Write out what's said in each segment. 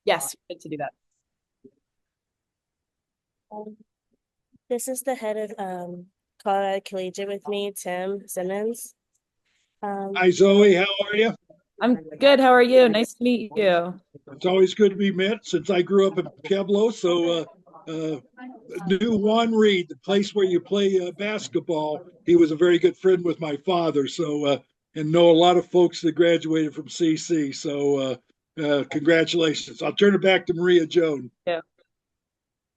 Yes, you get to do that. Um, This is the head of Colorado Collegiate with me, Tim Simmons. Um, Hi, Zoe. How are you? I'm good. How are you? Nice to meet you. It's always good to be met since I grew up in Pueblo. Knew Juan Reed, the place where you play basketball. He was a very good friend with my father. And know a lot of folks that graduated from CC. Congratulations. I'll turn it back to Maria Joan. Yeah.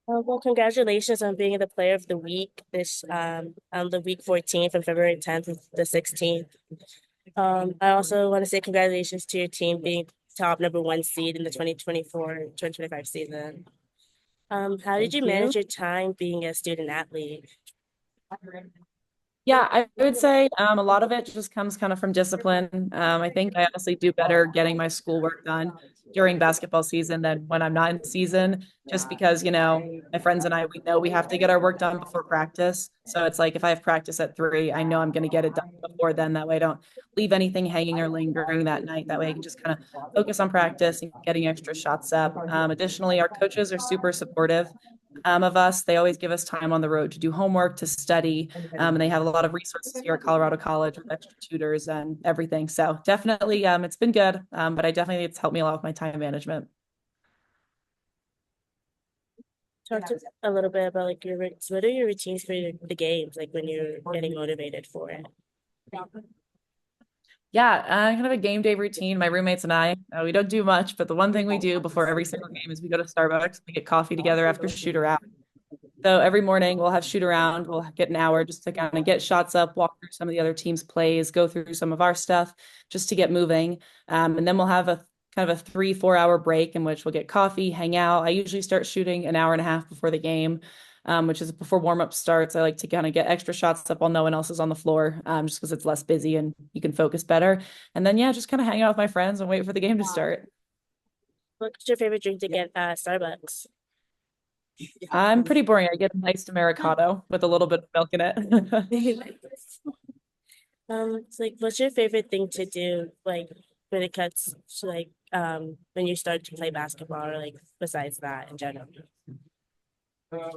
well, congratulations on being the Player of the Week this on the week 14 from February 10th to the 16th. I also want to say congratulations to your team being top number one seed in the 2024-2025 season. How did Thank you you. manage your time being a student athlete? Yeah, I would say a lot of it just comes kind of from discipline. I think I honestly do better getting my schoolwork done during basketball season than when I'm not in season, just because, my friends and I, we know we have to get our work done before practice. So it's like if I have practice at 3, I know I'm going to get it done before then. That way I don't leave anything hanging or lingering that night. That way I can just kind of focus on practice and getting extra shots up. Additionally, our coaches are super supportive of us. They always give us time on the road to do homework, to study, and they have a lot of resources here at Colorado College with extra tutors and everything. So definitely, it's been good, but I definitely it's helped me a lot with my time management. Talk to a little bit about like what are your routines for the games, like when you're getting motivated for it? Yeah, kind of a game day routine. My roommates and I, we don't do much, but the one thing we do before every single game is we go to Starbucks, we get coffee together after shoot around. So every morning we'll have shoot around. We'll get an hour just to kind of get shots up, walk through some of the other team's plays, go through some of our stuff just to get moving. And then we'll have a kind of a 3, 4 hour break in which we'll get coffee, hang out. I usually start shooting an hour and a half before the game, which is before warm up starts. I like to kind of get extra shots up while no one else is on the floor, just because it's less busy and you can focus better. And then, yeah, just kind of hang out with my friends and wait for the game to start. What's your favorite drink to get at Starbucks? I'm pretty boring. I get a nice Americano with a little bit of milk in it. It's like, what's your favorite thing to do, like when it cuts to like when you start to play basketball, or like besides that in general?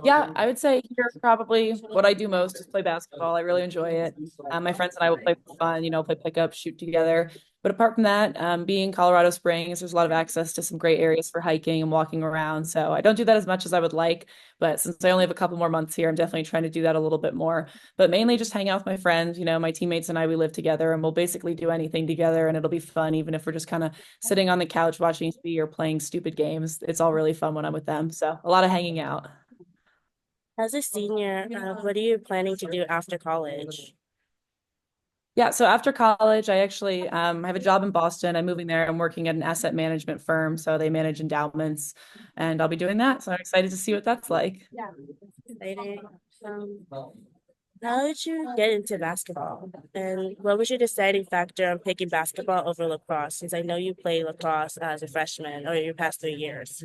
Yeah, I would say here probably what I do most is play basketball. I really enjoy it. My friends and I will play for fun, play pickup, shoot together. But apart from that, being Colorado Springs, there's a lot of access to some great areas for hiking and walking around. So I don't do that as much as I would like. But since I only have a couple more months here, I'm definitely trying to do that a little bit more. But mainly just hang out with my friends. My teammates and I, we live together and we'll basically do anything together and it'll be fun, even if we're just kind of sitting on the couch watching TV or playing stupid games. It's all really fun when I'm with them. So a lot of hanging out. As a senior, what are you planning to do after college? Yeah, so after college, I actually have a job in Boston. I'm moving there. I'm working at an asset management firm, so they manage endowments, and I'll be doing that. So I'm excited to see what that's like. Exciting. Um, how did you get into basketball? And what was your deciding factor on picking basketball over lacrosse? Since I know you played lacrosse as a freshman or your past 3 years.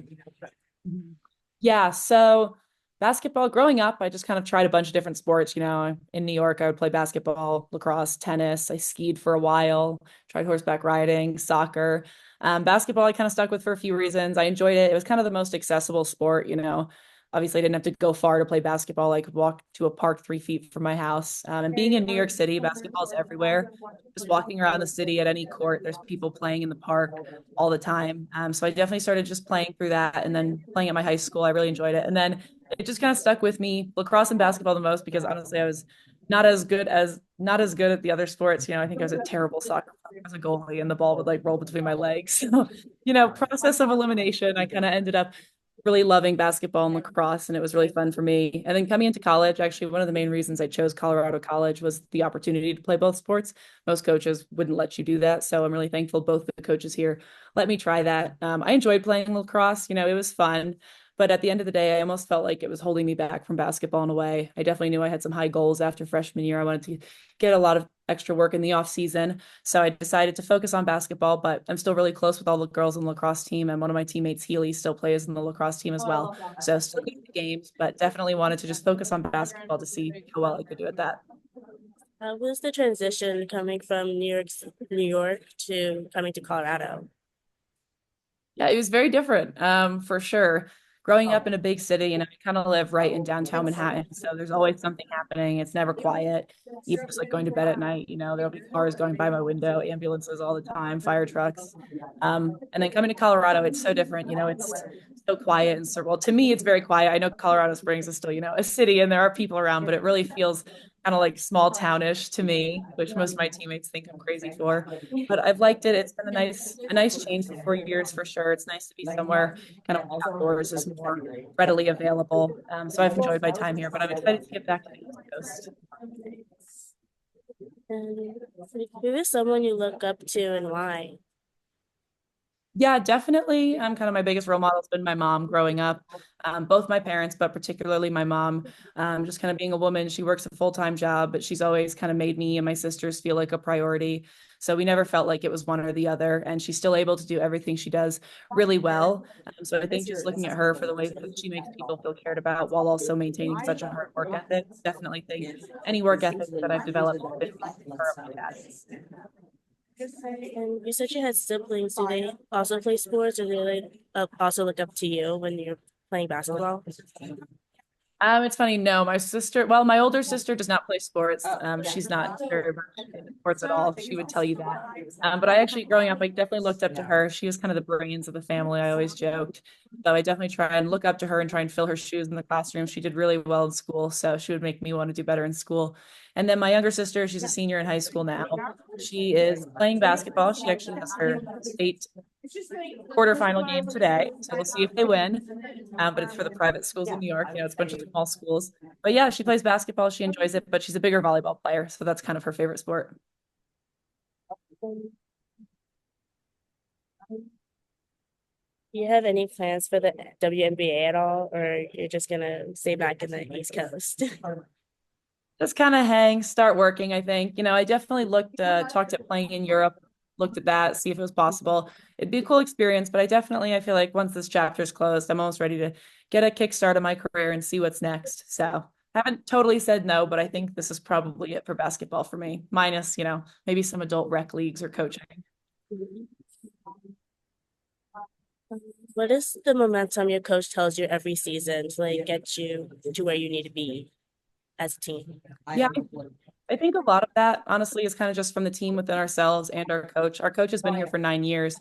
Mhm. Yeah, so basketball, growing up, I just kind of tried a bunch of different sports. In New York, I would play basketball, lacrosse, tennis. I skied for a while, tried horseback riding, soccer. Basketball, I kind of stuck with for a few reasons. I enjoyed it. It was kind of the most accessible sport. Obviously, I didn't have to go far to play basketball. I could walk to a park 3 feet from my house. And being in New York City, basketball is everywhere. Just walking around the city at any court, there's people playing in the park all the time. So I definitely started just playing through that and then playing at my high school. I really enjoyed it. And then it just kind of stuck with me, lacrosse and basketball the most, because honestly, I was not as good at the other sports. I think I was a terrible soccer player as a goalie and the ball would like roll between my legs. So, process of elimination, I kind of ended up really loving basketball and lacrosse, and it was really fun for me. And then coming into college, actually, one of the main reasons I chose Colorado College was the opportunity to play both sports. Most coaches wouldn't let you do that, so I'm really thankful both the coaches here let me try that. I enjoyed playing lacrosse. It was fun. But at the end of the day, I almost felt like it was holding me back from basketball in a way. I definitely knew I had some high goals after freshman year. I wanted to get a lot of extra work in the off season. So I decided to focus on basketball, but I'm still really close with all the girls in the lacrosse team. And one of my teammates, Healy, still plays in the lacrosse team as well. So still get the games, but definitely wanted to just focus on basketball to see how well I could do at that. How was the transition coming from New York to coming to Colorado? Yeah, it was very different, for sure. Growing up in a big city, I kind of live right in downtown Manhattan, so there's always something happening. It's never quiet. Even just like going to bed at night, there'll be cars going by my window, ambulances all the time, fire trucks. And then coming to Colorado, it's so different. It's so quiet and so well. To me, it's very quiet. I know Colorado Springs is still, a city and there are people around, but it really feels kind of like small townish to me, which most of my teammates think I'm crazy for. But I've liked it. It's been a nice change for 4 years for sure. It's nice to be somewhere kind of outdoors is more readily available. So I've enjoyed my time here, but I'm excited to get back to the East Coast. And who is someone you look up to and why? Yeah, definitely. Kind of my biggest role model has been my mom growing up. Both my parents, but particularly my mom. Just kind of being a woman, she works a full-time job, but she's always kind of made me and my sisters feel like a priority. So we never felt like it was one or the other, and she's still able to do everything she does really well. So I think just looking at her for the way that she makes people feel cared about while also maintaining such a hard work ethic, definitely think any work ethic that I've developed has been because of her and my dad. And you said you had siblings. Do they also play sports, or do they also look up to you when you're playing basketball? It's funny. No, well, my older sister does not play sports. She's not very much into sports at all. She would tell you that. But I actually, growing up, I definitely looked up to her. She was kind of the brains of the family. I always joked. So I definitely try and look up to her and try and fill her shoes in the classroom. She did really well in school, so she would make me want to do better in school. And then my younger sister, she's a senior in high school now. She is playing basketball. She actually has her state quarterfinal game today. So we'll see if they win. But it's for the private schools in New York. It's a bunch of small schools. But yeah, she plays basketball. She enjoys it, but she's a bigger volleyball player. So that's kind of her favorite sport. Do you have any plans for the WNBA at all, or you're just gonna stay back in the East Coast? Just kind of hang, start working, I think. I definitely talked at playing in Europe, looked at that, see if it was possible. It'd be a cool experience, but I feel like once this chapter's closed, I'm almost ready to get a kickstart of my career and see what's next. So haven't totally said no, but I think this is probably it for basketball for me, minus, maybe some adult rec leagues or coaching. What is the momentum your coach tells you every season to like get you to where you need to be as a team? Yeah, I think a lot of that, honestly, is kind of just from the team within ourselves and our coach. Our coach has been here for 9 years,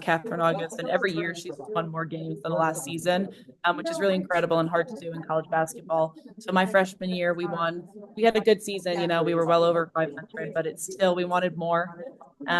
Catherine August, and every year she's won more games than the last season, which is really incredible and hard to do in college basketball. So my freshman year, we had a good season, we were well over 500, but it's still, we wanted more.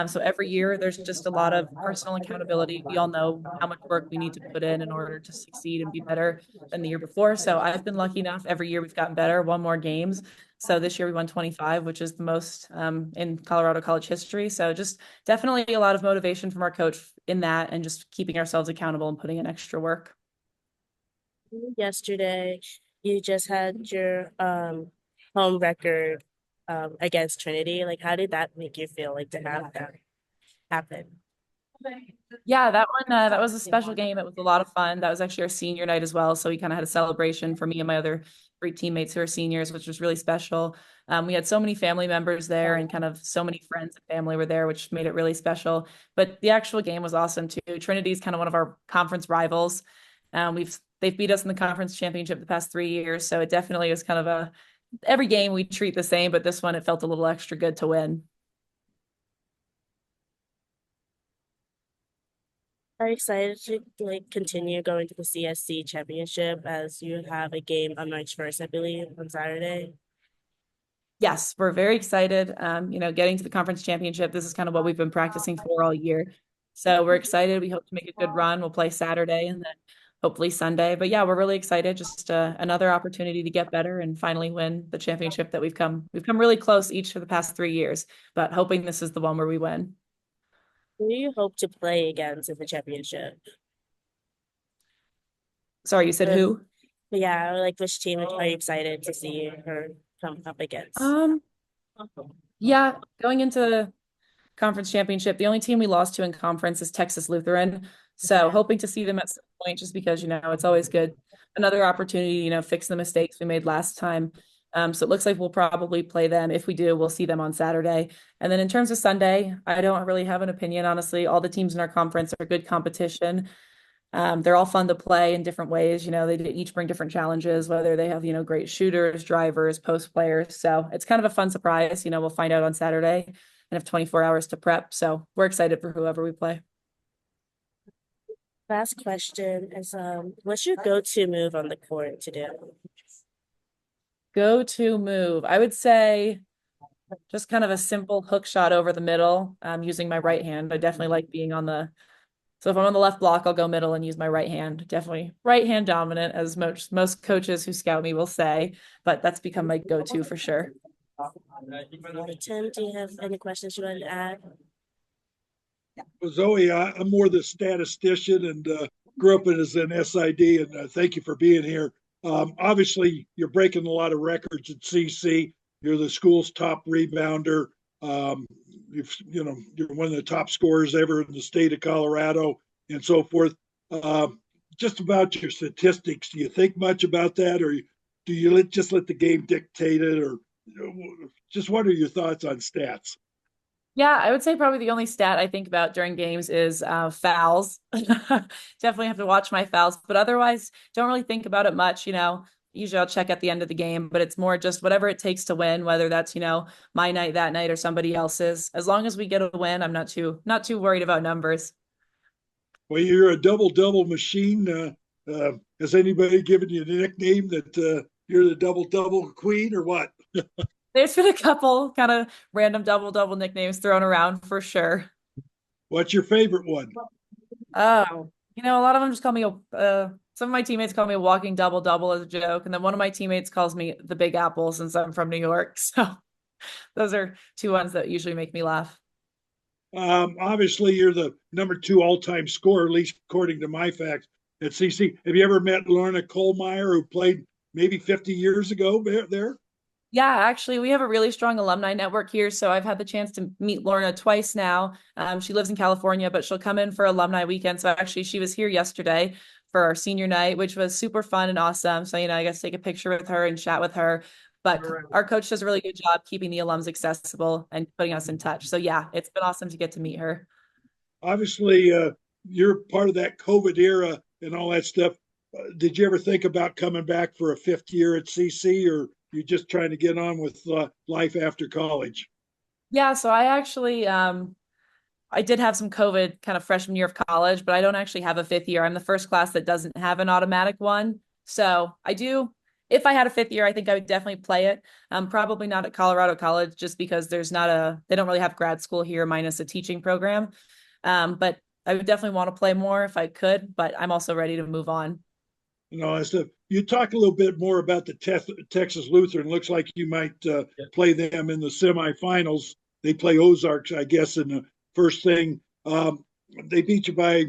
So every year there's just a lot of personal accountability. We all know how much work we need to put in order to succeed and be better than the year before. So I've been lucky enough every year we've gotten better, won more games. So this year we won 25, which is the most in Colorado college history. So just definitely a lot of motivation from our coach in that and just keeping ourselves accountable and putting in extra work. Yesterday, you just had your home record against Trinity. Like, how did that make you feel like to have that happen? Yeah, that was a special game. It was a lot of fun. That was actually our senior night as well. So we kind of had a celebration for me and my other three teammates who are seniors, which was really special. We had so many family members there and kind of so many friends and family were there, which made it really special. But the actual game was awesome too. Trinity's kind of one of our conference rivals. They've beat us in the conference championship the past 3 years. So it definitely was kind of every game we treat the same, but this one it felt a little extra good to win. Are you excited to like continue going to the CSC championship as you have a game on March 1st, I believe, on Saturday? Yes, we're very excited. Getting to the conference championship, this is kind of what we've been practicing for all year. So we're excited. We hope to make a good run. We'll play Saturday and then hopefully Sunday. But yeah, we're really excited. Just another opportunity to get better and finally win the championship that we've come really close each for the past 3 years, but hoping this is the one where we win. Who do you hope to play against in the championship? Sorry, you said Uh, who? yeah, like which team are you excited to see her come up against? Um, yeah, going into conference championship. The only team we lost to in conference is Texas Lutheran. So hoping to see them at some point just because, it's always good. Another opportunity, fix the mistakes we made last time. So it looks like we'll probably play them. If we do, we'll see them on Saturday. And then in terms of Sunday, I don't really have an opinion, honestly. All the teams in our conference are good competition. They're all fun to play in different ways. They each bring different challenges, whether they have, great shooters, drivers, post players. So it's kind of a fun surprise. We'll find out on Saturday and have 24 hours to prep. So we're excited for whoever we play. Last question is, what's your go-to move on the court to do? Go-to move. I would say just kind of a simple hook shot over the middle, using my right hand. I definitely like being so if I'm on the left block, I'll go middle and use my right hand. Definitely right hand dominant, as most coaches who scout me will say, but that's become my go-to for sure. Tim, do you have any questions you want to add? Well, Zoe, I'm more the statistician and grew up as an SID, and thank you for being here. Obviously, you're breaking a lot of records at CC. You're the school's top rebounder. You're one of the top scorers ever in the state of Colorado, and so forth. Just about your statistics, do you think much about that, or do you just let the game dictate it, or just what are your thoughts on stats? Yeah, I would say probably the only stat I think about during games is fouls. Definitely have to watch my fouls, but otherwise don't really think about it much. Usually I'll check at the end of the game, but it's more just whatever it takes to win, whether that's, my night that night or somebody else's. As long as we get a win, I'm not too worried about numbers. Well, you're a double machine. Has anybody given you a nickname that you're the double queen or what? There's been a couple kind of random double nicknames thrown around for sure. What's your favorite one? Oh, a lot of them just call me some of my teammates call me a walking double as a joke, and then one of my teammates calls me the Big Apple since I'm from New York. So those are two ones that usually make me laugh. Obviously, you're the #2 all-time scorer, at least according to my facts at CC. Have you ever met Lorna Kohlmeyer, who played maybe 50 years ago there? Yeah, actually, we have a really strong alumni network here. So I've had the chance to meet Lorna twice now. She lives in California, but she'll come in for alumni weekend. So actually, she was here yesterday for our senior night, which was super fun and awesome. So, I guess take a picture with her and chat with her. But our coach does a really good job keeping the alums accessible and putting us in touch. So yeah, it's been awesome to get to meet her. Obviously, you're part of that COVID era and all that stuff. Did you ever think about coming back for a fifth year at CC, or you just trying to get on with life after college? Yeah, so I actually I did have some COVID kind of freshman year of college, but I don't actually have a fifth year. I'm the first class that doesn't have an automatic one. So I do, if I had a fifth year, I think I would definitely play it. Probably not at Colorado College just because they don't really have grad school here minus a teaching program. But I would definitely want to play more if I could, but I'm also ready to move on. As you talk a little bit more about the Texas Lutheran. Looks like you might play them in the semifinals. They play Ozarks, I guess, in the first thing. They beat you by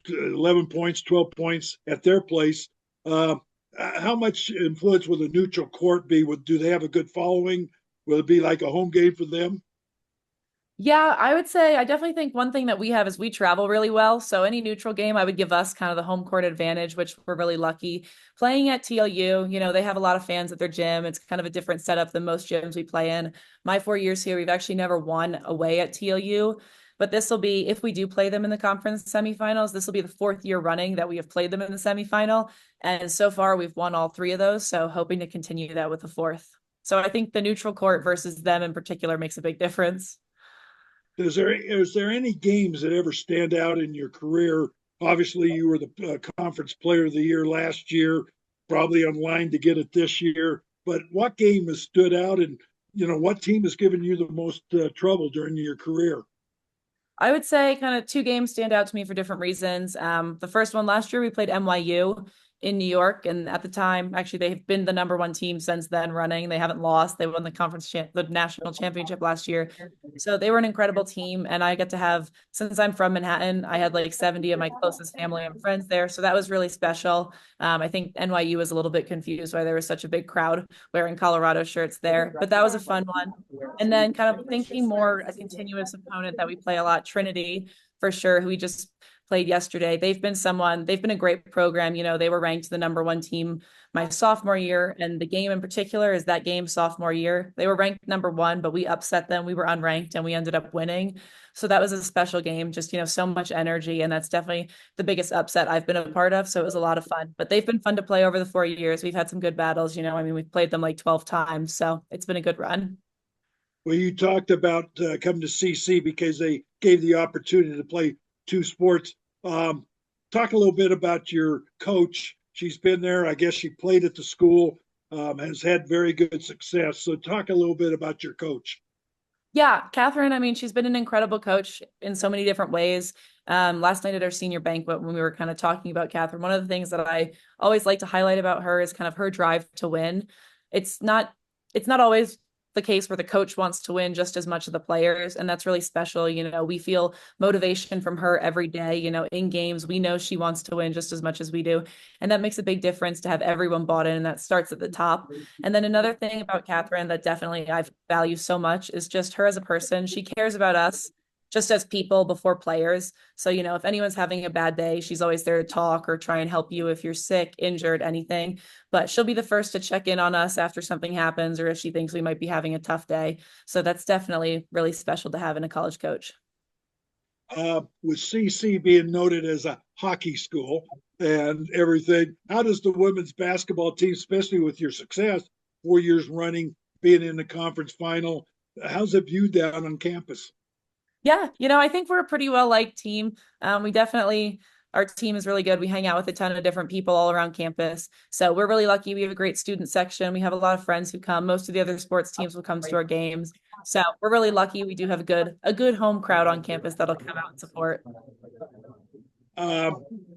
11 points, 12 points at their place. How much influence will the neutral court be? Do they have a good following? Will it be like a home game for them? Yeah, I would say I definitely think one thing that we have is we travel really well. So any neutral game, I would give us kind of the home court advantage, which we're really lucky. Playing at TLU, they have a lot of fans at their gym. It's kind of a different setup than most gyms we play in. My 4 years here, we've actually never won away at TLU. But this will be, if we do play them in the conference semifinals, this will be the fourth year running that we have played them in the semifinal. And so far, we've won all three of those. So hoping to continue that with the fourth. So I think the neutral court versus them in particular makes a big difference. Is there any games that ever stand out in your career? Obviously, you were the conference player of the year last year, probably on line to get it this year. But what game has stood out, and what team has given you the most trouble during your career? I would say kind of two games stand out to me for different reasons. The first one last year, we played NYU in New York. And at the time, actually, they've been the #1 team since then running. They haven't lost. They won the national championship last year. So they were an incredible team. And I get to have, since I'm from Manhattan, I had like 70 of my closest family and friends there. So that was really special. I think NYU was a little bit confused why there was such a big crowd wearing Colorado shirts there, but that was a fun one. And then kind of thinking more a continuous opponent that we play a lot, Trinity, for sure, who we just played yesterday. They've been a great program. They were ranked the #1 team my sophomore year. And the game in particular is that game sophomore year. They were ranked #1, but we upset them. We were unranked and we ended up winning. So that was a special game, just, so much energy. And that's definitely the biggest upset I've been a part of. So it was a lot of fun, but they've been fun to play over the 4 years. We've had some good battles, we've played them like 12 times. So it's been a good run. Well, you talked about coming to CC because they gave the opportunity to play two sports. Talk a little bit about your coach. She's been there. I guess she played at the school, has had very good success. So talk a little bit about your coach. Yeah, Catherine, she's been an incredible coach in so many different ways. Last night at our senior banquet, when we were kind of talking about Catherine, one of the things that I always like to highlight about her is kind of her drive to win. It's not always the case where the coach wants to win just as much as the players, and that's really special. We feel motivation from her every day. In games, we know she wants to win just as much as we do, and that makes a big difference to have everyone bought in, and that starts at the top. And then another thing about Catherine that definitely I value so much is just her as a person. She cares about us just as people before players. So, if anyone's having a bad day, she's always there to talk or try and help you if you're sick, injured, anything. But she'll be the first to check in on us after something happens or if she thinks we might be having a tough day. So that's definitely really special to have in a college coach. With CC being noted as a hockey school and everything, how does the women's basketball team, especially with your success, 4 years running, being in the conference final, how's it viewed down on campus? Yeah, I think we're a pretty well-liked team. Our team is really good. We hang out with a ton of different people all around campus. So we're really lucky. We have a great student section. We have a lot of friends who come. Most of the other sports teams will come to our games. So we're really lucky. We do have a good home crowd on campus that'll come out and support.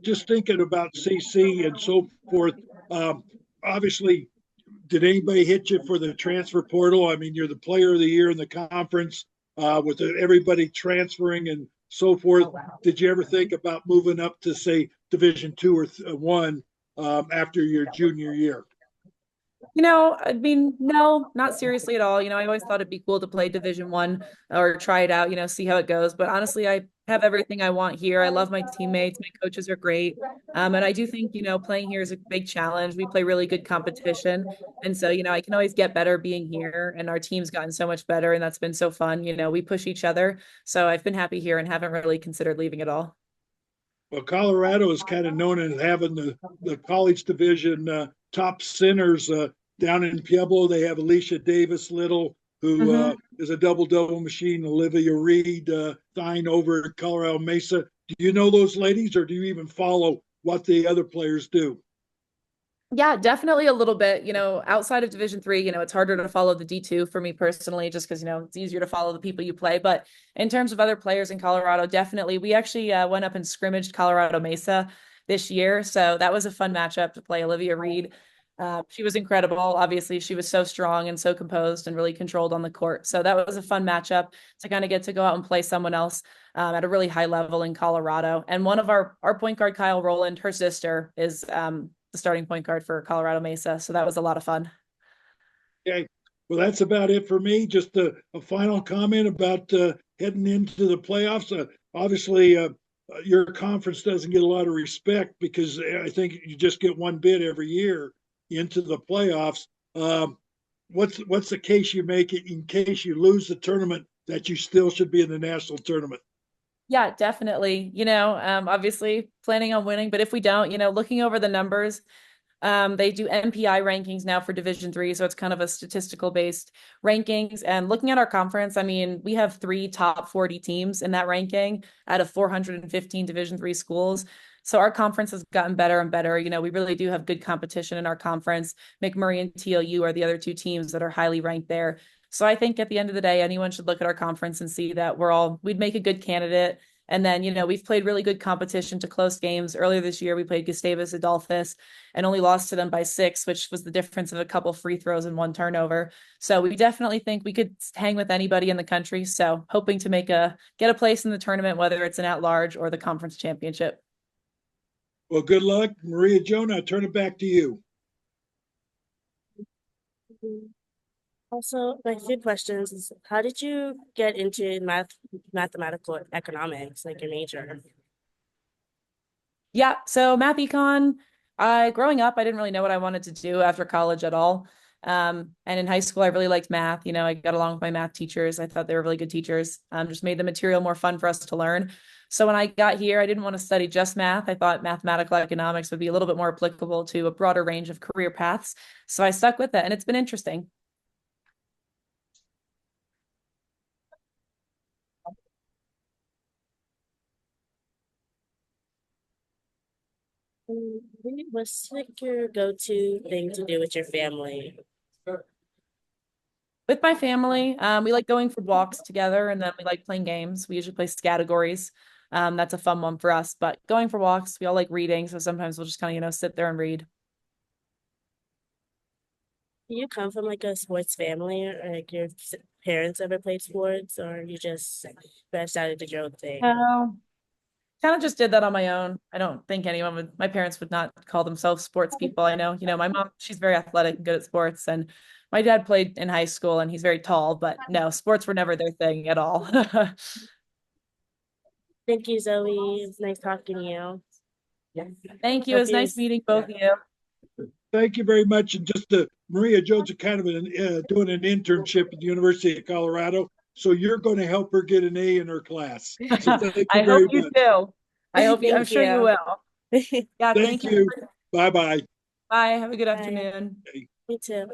Just thinking about CC and so forth, obviously, did anybody hit you for the transfer portal? You're the player of the year in the conference with everybody transferring and so forth. Did you ever think about moving up to, say, Division 2 or 1 after your junior year? No, not seriously at all. I always thought it'd be cool to play Division 1 or try it out, see how it goes. But honestly, I have everything I want here. I love my teammates. My coaches are great. And I do think, playing here is a big challenge. We play really good competition. And so, I can always get better being here. And our team's gotten so much better. And that's been so fun. We push each other. So I've been happy here and haven't really considered leaving at all. Well, Colorado is kind of known as having the college division top centers down in Pueblo. They have Alicia Davis Little, who is a double-double machine, Olivia Reed, Thine over at Colorado Mesa. Do you know those ladies, or do you even follow what the other players do? Yeah, definitely a little bit. Outside of Division 3, it's harder to follow the D2 for me personally, just because, it's easier to follow the people you play. But in terms of other players in Colorado, definitely. We actually went up and scrimmaged Colorado Mesa this year. So that was a fun matchup to play Olivia Reed. She was incredible. Obviously, she was so strong and so composed and really controlled on the court. So that was a fun matchup to kind of get to go out and play someone else at a really high level in Colorado. And one of our point guard, Kyle Rowland, her sister is the starting point guard for Colorado Mesa. So that was a lot of fun. Okay. Well, that's about it for me. Just a final comment about heading into the playoffs. Obviously, your conference doesn't get a lot of respect because I think you just get one bid every year into the playoffs. What's the case you make it in case you lose the tournament that you still should be in the national tournament? Yeah, definitely. Obviously planning on winning, but if we don't, looking over the numbers, they do MPI rankings now for Division 3, so it's kind of a statistical based rankings. And looking at our conference, we have 3 top 40 teams in that ranking out of 415 Division 3 schools. So our conference has gotten better and better. We really do have good competition in our conference. McMurray and TLU are the other 2 teams that are highly ranked there. So I think at the end of the day, anyone should look at our conference and see that we'd make a good candidate. And then, we've played really good competition to close games. Earlier this year, we played Gustavus Adolphus and only lost to them by 6, which was the difference of a couple free throws and 1 turnover. So we definitely think we could hang with anybody in the country. So hoping to get a place in the tournament, whether it's an at-large or the conference championship. Well, good luck, Maria Jonah. I turn it back to you. Also, my few questions is how did you get into mathematical economics, like your major? Yeah, so math econ, growing up, I didn't really know what I wanted to do after college at all. And in high school, I really liked math. You know, I got along with my math teachers. I thought they were really good teachers. Just made the material more fun for us to learn. So when I got here, I didn't want to study just math. I thought mathematical economics would be a little bit more applicable to a broader range of career paths. So I stuck with it, and it's been interesting. What's like your go-to thing to do with your family? With my family, we like going for walks together, and then we like playing games. We usually play categories. That's a fun one for us. But going for walks, we all like reading, so sometimes we'll just kind of, sit there and read. Do you come from like a sports family, or like your parents ever played sports, or you just branched out and did your own thing? No, kind of just did that on my own. I don't think anyone would, my parents would not call themselves sports people. I know, my mom, she's very athletic and good at sports, and my dad played in high school and he's very tall, but no, sports were never their thing at all. Thank you, Zoe. It's nice talking to you. Thank you. It Hope was you. nice meeting both of you. Thank you very much. And just Maria Jones is kind of doing an internship at the University of Colorado. So you're going to help her get an A in her class. So thank I you hope very you much. do. I'm Thank sure you you. will. Yeah, Thank thank you. you. Bye bye. Bye. Have a good Bye. afternoon. Me too.